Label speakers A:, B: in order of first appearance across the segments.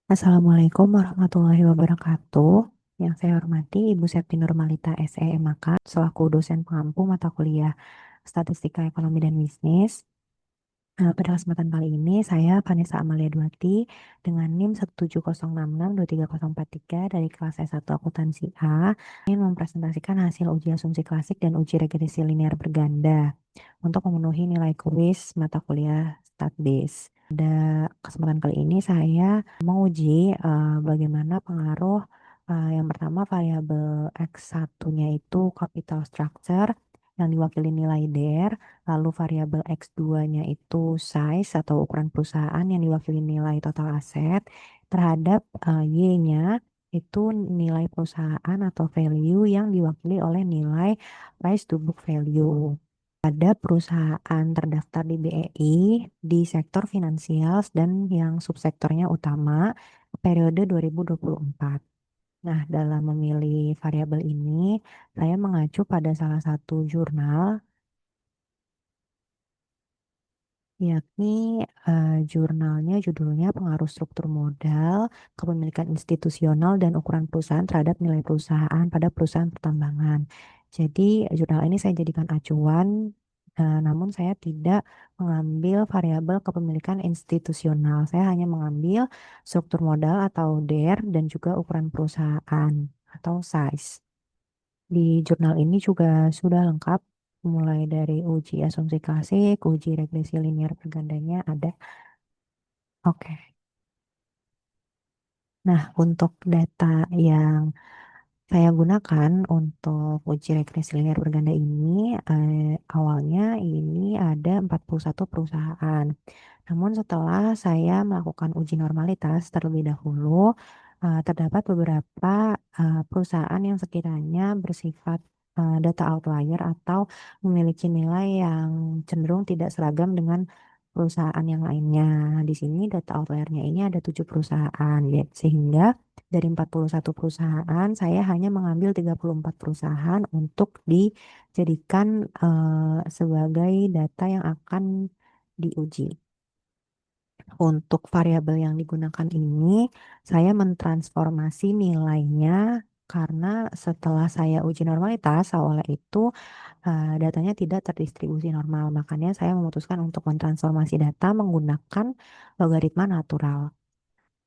A: Assalamualaikum warahmatullahi wabarakatuh. Yang saya hormati Ibu Septi Nurmalita SEMAK selaku dosen pengampu mata kuliah Statistika Ekonomi dan Bisnis. Pada kesempatan kali ini saya Vanessa Amalia Duati dengan NIM 170662303 dari kelas S1 Akuntansi A ingin mempresentasikan hasil uji asumsi klasik dan uji regresi linear berganda untuk memenuhi nilai kuis mata kuliah StatBase. Pada kesempatan kali ini saya menguji bagaimana pengaruh yang pertama variabel X1-nya itu capital structure yang diwakili nilai DER, lalu variabel X2-nya itu size atau ukuran perusahaan yang diwakili nilai total aset terhadap Y-nya itu nilai perusahaan atau value yang diwakili oleh nilai price to book value. Ada perusahaan terdaftar di BEI di sektor finansial dan yang subsektornya utama periode 2024. Nah, dalam memilih variabel ini, saya mengacu pada salah satu jurnal, yakni jurnalnya judulnya Pengaruh Struktur Modal, Kepemilikan Institusional dan Ukuran Perusahaan terhadap Nilai Perusahaan pada Perusahaan Pertambangan. Jadi, jurnal ini saya jadikan acuan, namun saya tidak mengambil variabel kepemilikan institusional. Saya hanya mengambil struktur modal atau DER dan juga ukuran perusahaan atau size. Di jurnal ini juga sudah lengkap, mulai dari uji asumsi klasik, uji regresi linear pergandanya ada. Oke. Nah, untuk data yang saya gunakan untuk uji regresi linear berganda ini, awalnya ini ada 41 perusahaan. Namun setelah saya melakukan uji normalitas terlebih dahulu, terdapat beberapa perusahaan yang sekiranya bersifat data outlier atau memiliki nilai yang cenderung tidak seragam dengan perusahaan yang lainnya. Di sini data outliernya ini ada 7 perusahaan, ya, sehingga dari 41 perusahaan, saya hanya mengambil 34 perusahaan untuk dijadikan sebagai data yang akan diuji. Untuk variabel yang digunakan ini, saya mentransformasi nilainya karena setelah saya uji normalitas awalnya itu datanya tidak terdistribusi normal. Makanya saya memutuskan untuk mentransformasi data menggunakan logaritma natural.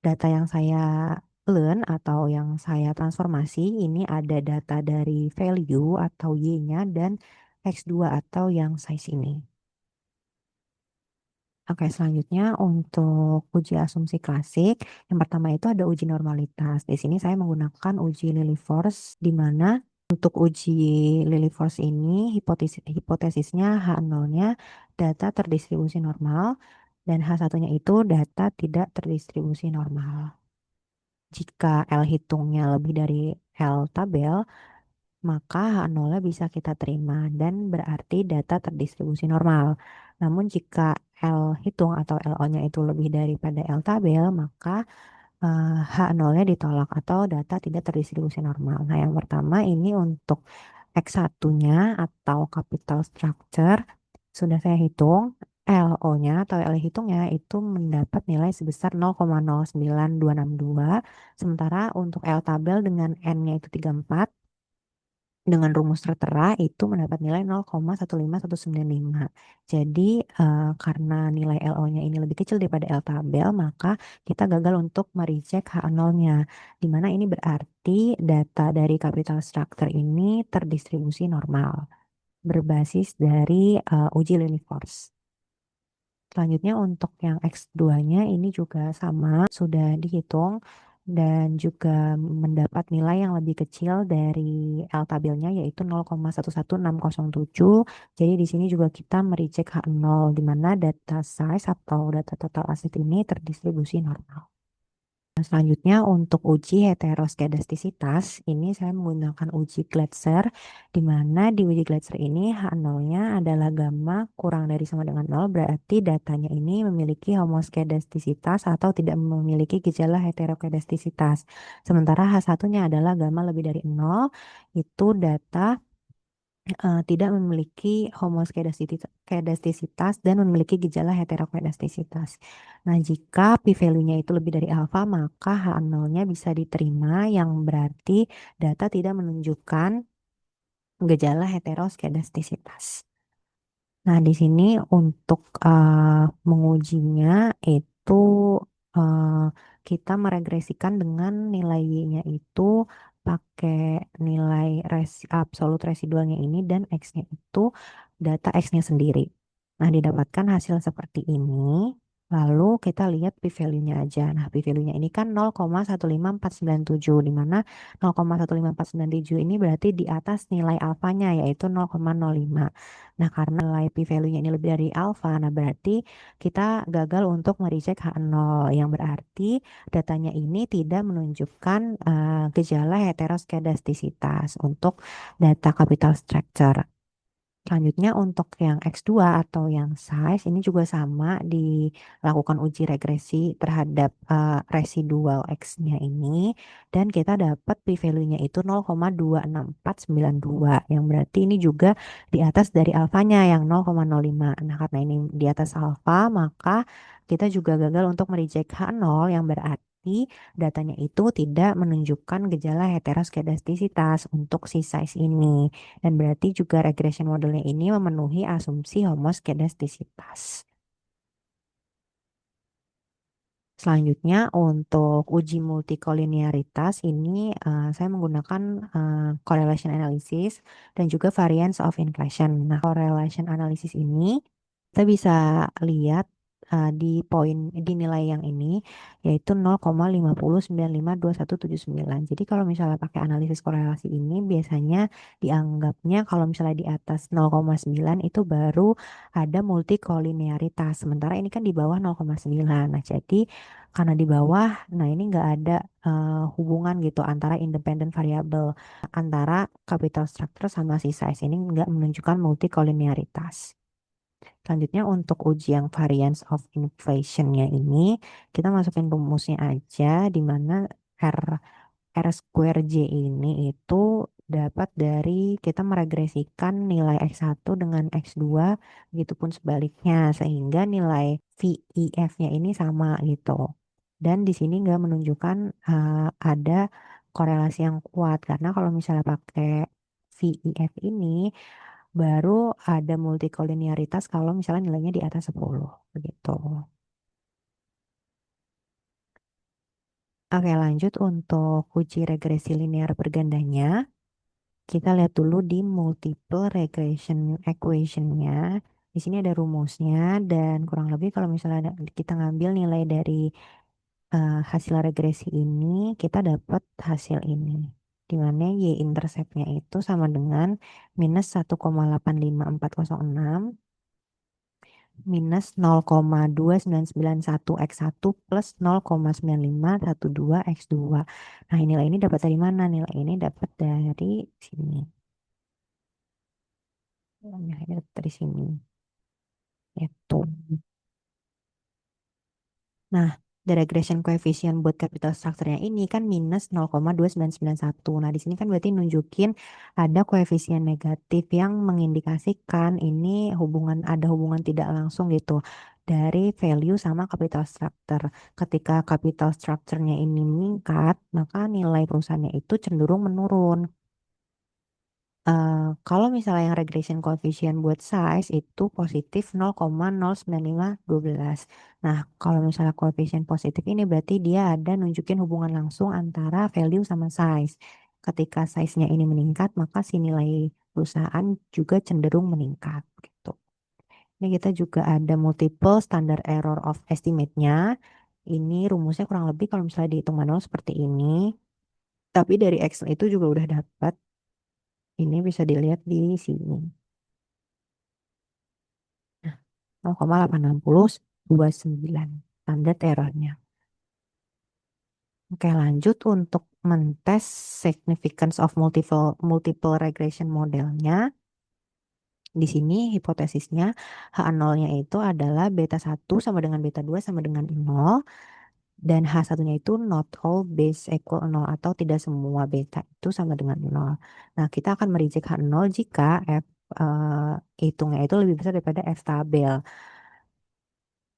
A: Data yang saya learn atau yang saya transformasi ini ada data dari value atau Y-nya dan X2 atau yang size ini. Oke, selanjutnya untuk uji asumsi klasik, yang pertama itu ada uji normalitas. Di sini saya menggunakan uji Lilliefors, di mana untuk uji Lilliefors ini hipotesisnya H0-nya data terdistribusi normal dan H1-nya itu data tidak terdistribusi normal. Jika L hitungnya lebih dari L tabel, maka H0-nya bisa kita terima dan berarti data terdistribusi normal. Namun jika L hitung atau LO-nya itu lebih daripada L tabel, maka H0-nya ditolak atau data tidak terdistribusi normal. Nah, yang pertama ini untuk X1-nya atau capital structure sudah saya hitung. LO-nya atau L hitungnya itu mendapat nilai sebesar 0,09262. Sementara untuk L tabel dengan N-nya itu 34 dengan rumus tertera itu mendapat nilai 0,15195. Jadi karena nilai LO-nya ini lebih kecil daripada L tabel, maka kita gagal untuk merecek H0-nya. Di mana ini berarti data dari capital structure ini terdistribusi normal berbasis dari uji Lilliefors. Selanjutnya untuk yang X2-nya ini juga sama, sudah dihitung dan juga mendapat nilai yang lebih kecil dari L tabelnya yaitu 0,11607. Jadi di sini juga kita merecek H0 di mana data size atau data total aset ini terdistribusi normal. Selanjutnya untuk uji heteroskedastisitas, ini saya menggunakan uji Glatzer, di mana di uji Glatzer ini H0-nya adalah gamma kurang dari sama dengan 0, berarti datanya ini memiliki homoskedastisitas atau tidak memiliki gejala heterokedastisitas. Sementara H1-nya adalah gamma lebih dari 0, itu data tidak memiliki homoskedastisitas dan memiliki gejala heterokedastisitas. Nah, jika p-value-nya itu lebih dari alfa, maka H0-nya bisa diterima yang berarti data tidak menunjukkan gejala heteroskedastisitas. Nah, di sini untuk mengujinya itu eh, kita meregresikan dengan nilai Y-nya itu pakai nilai absolut residualnya ini dan X-nya itu data X-nya sendiri. Nah, didapatkan hasil seperti ini. Lalu kita lihat p-value-nya aja. Nah, p-value-nya ini kan 0,15497, di mana 0,15497 ini berarti di atas nilai alfanya yaitu 0,05. Nah, karena nilai p-value-nya ini lebih dari alfa, nah berarti kita gagal untuk mereject H0, yang berarti datanya ini tidak menunjukkan gejala heteroskedastisitas untuk data capital structure. Selanjutnya untuk yang X2 atau yang size ini juga sama dilakukan uji regresi terhadap residual X-nya ini dan kita dapat p-value-nya itu 0,26492 yang berarti ini juga di atas dari alfanya yang 0,05. Nah, karena ini di atas alfa maka kita juga gagal untuk mereject H0 yang berarti datanya itu tidak menunjukkan gejala heteroskedastisitas untuk si size ini. Dan berarti juga regression modelnya ini memenuhi asumsi homoskedastisitas. Selanjutnya untuk uji multikolinearitas ini saya menggunakan correlation analysis dan juga variance of inclusion. Nah, correlation analysis ini kita bisa lihat di poin di nilai yang ini yaitu 0,509527179. Jadi kalau misalnya pakai analisis korelasi ini biasanya dianggapnya kalau misalnya di atas 0,9 itu baru ada multikolinearitas. Sementara ini kan di bawah 0,9. Nah, jadi karena di bawah, nah ini nggak ada hubungan gitu antara independent variable antara capital structure sama si size ini nggak menunjukkan multikolinearitas. Selanjutnya untuk uji yang variance of inflationnya ini kita masukin rumusnya aja di mana R R square J ini itu dapat dari kita meregresikan nilai X1 dengan X2, begitupun sebaliknya, sehingga nilai VIF-nya ini sama gitu. Dan di sini nggak menunjukkan ada korelasi yang kuat, karena kalau misalnya pakai VIF ini, baru ada multikolinearitas kalau misalnya nilainya di atas 10, begitu. Oke, lanjut untuk uji regresi linear bergandanya. Kita lihat dulu di multiple regression equation-nya. Di sini ada rumusnya dan kurang lebih kalau misalnya kita ngambil nilai dari hasil regresi ini, kita dapat hasil ini. Di mana Y interceptnya itu sama dengan minus 1,85406 minus 0,2991 X1 plus 0,9512 X2. Nah, nilai ini dapat dari mana? Nilai ini dapat dari sini. Nilai ini dapat dari sini. Itu. Nah, the regression coefficient buat capital structure-nya ini kan minus 0,2991. Nah, di sini kan berarti nunjukin ada koefisien negatif yang mengindikasikan ini ada hubungan tidak langsung gitu dari value sama capital structure. Ketika capital structure-nya ini meningkat, maka nilai perusahaannya itu cenderung menurun. Kalau misalnya yang regression coefficient buat size itu positif 0,09512. Nah, kalau misalnya coefficient positif ini berarti dia ada nunjukin hubungan langsung antara value sama size. Ketika size-nya ini meningkat, maka si nilai perusahaan juga cenderung meningkat gitu. Ini kita juga ada multiple standard error of estimate-nya. Ini rumusnya kurang lebih kalau misalnya dihitung manual seperti ini. Tapi dari Excel itu juga udah dapat. Ini bisa dilihat di sini. 0,86029 standar errornya. Oke, lanjut untuk mentes significance of multiple regression modelnya. Di sini hipotesisnya H0-nya itu adalah beta 1 sama dengan beta 2 sama dengan 0. Dan H1-nya itu not all base equal 0 atau tidak semua beta itu sama dengan 0. Nah, kita akan mereject H0 jika F hitungnya itu lebih besar daripada F tabel.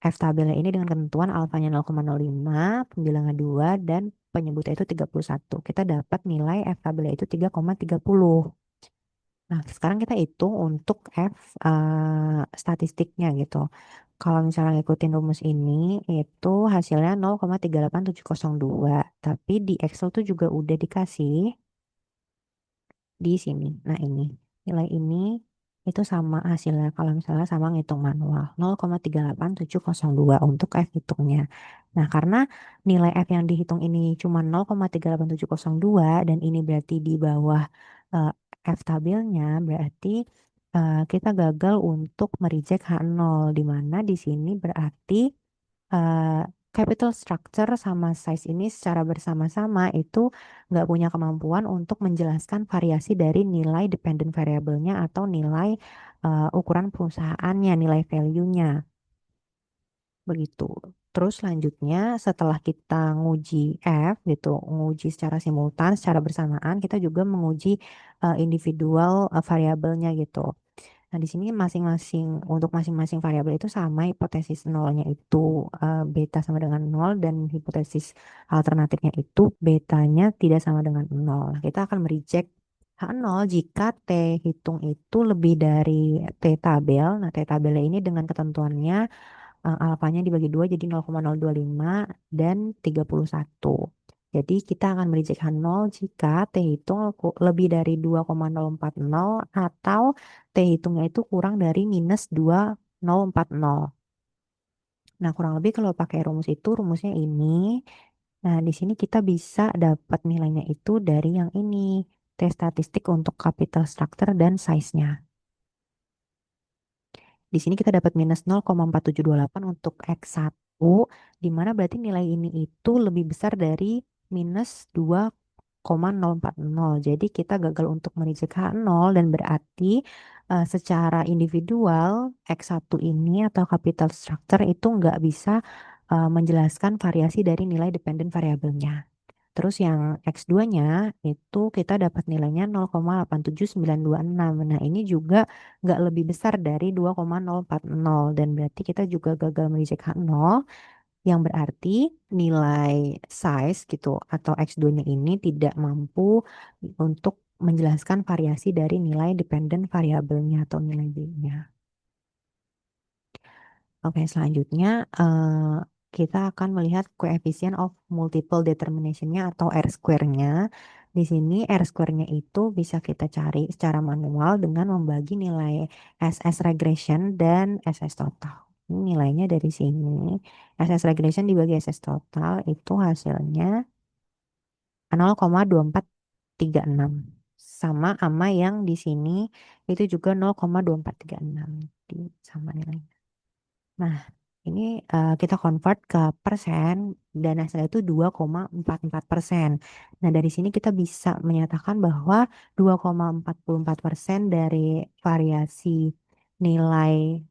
A: F tabelnya ini dengan ketentuan alfanya 0,05, pembilangan 2, dan penyebutnya itu 31. Kita dapat nilai F tabelnya itu 3,30. Nah, sekarang kita hitung untuk F statistiknya gitu. Kalau misalnya ngikutin rumus ini, itu hasilnya 0,38702. Tapi di Excel tuh juga udah dikasih di sini. Nah, ini nilai ini itu sama hasilnya kalau misalnya sama ngitung manual 0,38702 untuk F hitungnya. Nah, karena nilai F yang dihitung ini cuma 0,38702 dan ini berarti di bawah eh, F tabelnya, berarti kita gagal untuk mereject H0 di mana di sini berarti eh, capital structure sama size ini secara bersama-sama itu nggak punya kemampuan untuk menjelaskan variasi dari nilai dependent variable-nya atau nilai ukuran perusahaannya, nilai value-nya, begitu. Terus selanjutnya setelah kita nguji F gitu, nguji secara simultan, secara bersamaan, kita juga menguji individual variabelnya gitu. Nah, di sini masing-masing untuk masing-masing variabel itu sama hipotesis nolnya itu beta sama dengan nol dan hipotesis alternatifnya itu betanya tidak sama dengan nol. Kita akan mereject H0 jika T hitung itu lebih dari T tabel. Nah, T tabelnya ini dengan ketentuannya alfanya dibagi 2 jadi 0,025 dan 31. Jadi kita akan mereject H0 jika T hitung lebih dari 2,040 atau T hitungnya itu kurang dari minus 2040. Nah, kurang lebih kalau pakai rumus itu, rumusnya ini. Nah, di sini kita bisa dapat nilainya itu dari yang ini. T statistik untuk capital structure dan size-nya. Di sini kita dapat minus 0,4728 untuk X1, di mana berarti nilai ini itu lebih besar dari minus 2,040. Jadi kita gagal untuk mereject H0 dan berarti secara individual X1 ini atau capital structure itu nggak bisa menjelaskan variasi dari nilai dependent variabelnya. Terus yang X2-nya itu kita dapat nilainya 0,87926. Nah, ini juga nggak lebih besar dari 2,040 dan berarti kita juga gagal mereject H0 yang berarti nilai size gitu atau X2-nya ini tidak mampu untuk menjelaskan variasi dari nilai dependent variabelnya atau nilai B-nya. Oke, selanjutnya kita akan melihat coefficient of multiple determination-nya atau R-square-nya. Di sini R-square-nya itu bisa kita cari secara manual dengan membagi nilai SS regression dan SS total. Ini nilainya dari sini. SS regression dibagi SS total itu hasilnya 0,2436. Sama yang di sini itu juga 0,2436. Sama nilainya. Nah, ini kita convert ke persen dan hasilnya itu 2,44%. Nah, dari sini kita bisa menyatakan bahwa 2,44% dari variasi nilai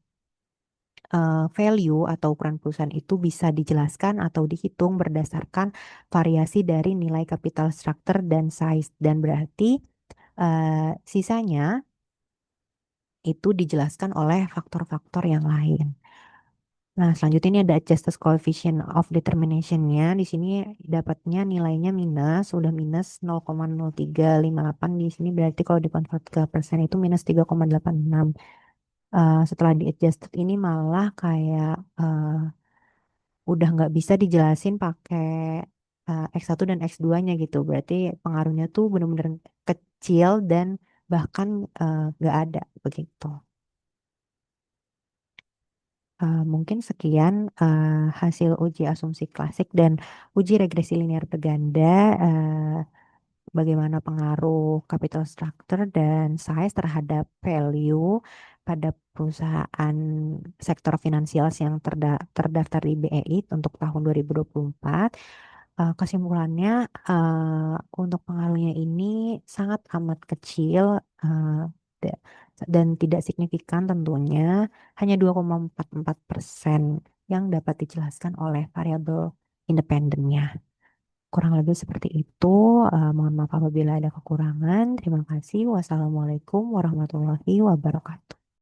A: value atau ukuran perusahaan itu bisa dijelaskan atau dihitung berdasarkan variasi dari nilai capital structure dan size. Dan berarti sisanya itu dijelaskan oleh faktor-faktor yang lain. Nah, selanjutnya ini ada adjusted coefficient of determination-nya. Di sini dapatnya nilainya minus, udah minus 0,0358. Di sini berarti kalau dikonvert ke persen itu minus 3,86. Setelah di adjusted ini malah kayak udah nggak bisa dijelasin pakai X1 dan X2-nya gitu. Berarti pengaruhnya tuh benar-benar kecil dan bahkan nggak ada begitu. Mungkin sekian hasil uji asumsi klasik dan uji regresi linear berganda, bagaimana pengaruh capital structure dan size terhadap value pada perusahaan sektor finansial yang terdaftar di BEI untuk tahun 2024. Kesimpulannya, untuk pengaruhnya ini sangat amat kecil da- dan tidak signifikan tentunya, hanya 2,44% yang dapat dijelaskan oleh variabel independennya. Kurang lebih seperti itu. Mohon maaf apabila ada kekurangan. Terima kasih. Wassalamualaikum warahmatullahi wabarakatuh.